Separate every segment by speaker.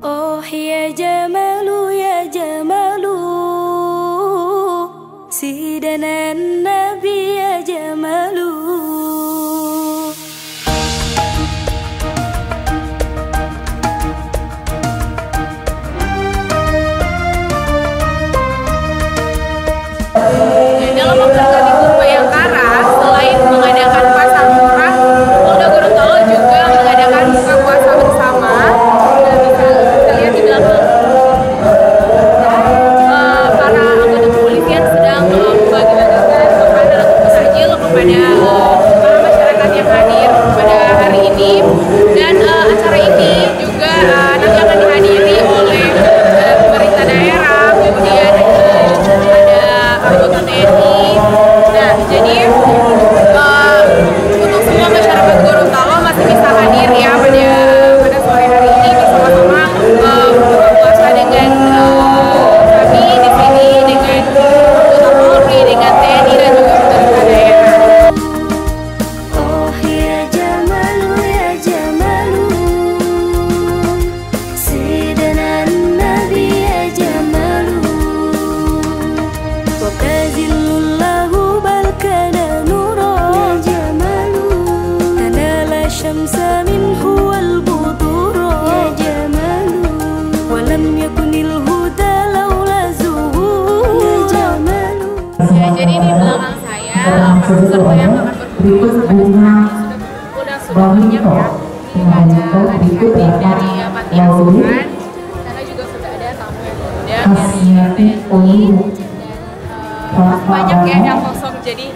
Speaker 1: Oh ya Jamalu ya Jamalu, sidanan Nabi ya Jamalu.
Speaker 2: Dalam memperingati HUT Bayangkara, selain mengadakan pasar murah, Polda Gorontalo juga mengadakan buka puasa bersama. Kita lihat di belakang, para anggota kepolisian sedang membagi-bagikan makanan atau takjil kepada para masyarakat yang hadir pada hari ini. Dan acara ini juga nanti akan dihadiri oleh pemerintah daerah, kemudian ada anggota TNI. Nah, jadi untuk semua masyarakat Gorontalo masih bisa hadir ya pada sore hari ini bersama-sama buka puasa dengan kami di sini, dengan anggota Polri, dengan TNI dan juga pemerintah daerah.
Speaker 1: Oh ya Jamalu ya Jamalu, sidanan Nabi ya Jamalu. Wa kazilullahu balkana nura ya Jamalu, tanala syamsa minhu wal budura ya Jamalu, wa lam yakunil huda laula zuhur ya Jamalu.
Speaker 2: Ya, jadi di belakang saya peserta yang akan berbuka puasa pada sudah banyak ya. Ini ada adik-adik dari panti asuhan, karena juga sudah ada tamu yang diundang dari TNI, dan banyak ya yang kosong, jadi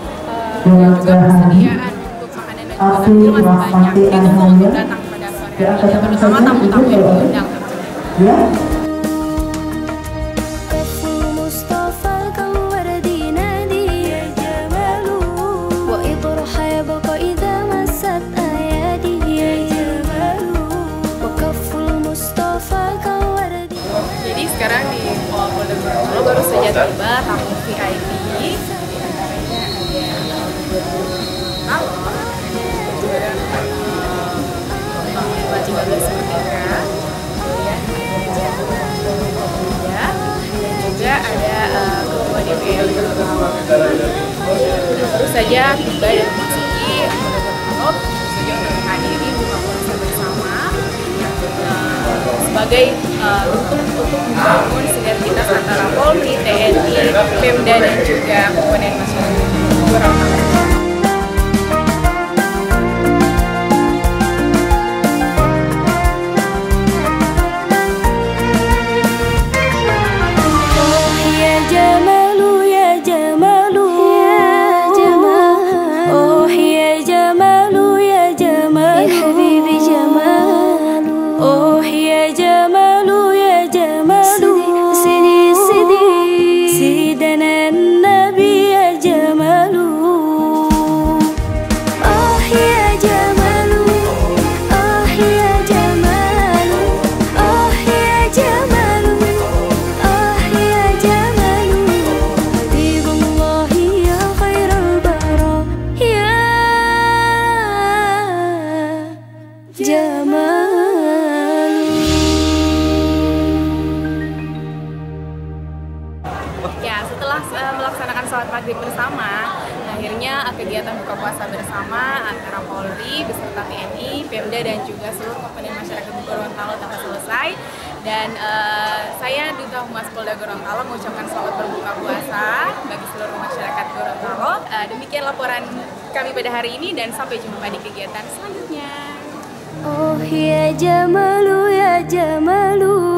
Speaker 2: dan juga persediaan untuk makanan dan juga takjil masih banyak. Ditunggu untuk datang pada sore hari ini bersama tamu-tamu yang diundang.
Speaker 1: Kaful Mustafa kawardi nadi ya Jamalu, wa idraha yabqa idza massat ayadi ya Jamalu, wa kaful Mustafa kawardi.
Speaker 2: Jadi sekarang di Polda Gorontalo baru saja tiba tamu VIP. Juga ada ketua DPR baru saja tiba dan memasuki Polda Gorontalo saja untuk menghadiri buka puasa bersama sebagai bentuk untuk membangun sinergitas antara Polri, TNI, Pemda dan juga komponen masyarakat Gorontalo. Ya, setelah melaksanakan sholat maghrib bersama, akhirnya kegiatan buka puasa bersama antara Polri beserta TNI, Pemda dan juga seluruh komponen masyarakat Gorontalo telah selesai. Dan saya Duta Humas Polda Gorontalo mengucapkan selamat berbuka puasa bagi seluruh masyarakat Gorontalo. Demikian laporan kami pada hari ini dan sampai jumpa di kegiatan selanjutnya.
Speaker 1: Oh ya Jamalu ya Jamalu.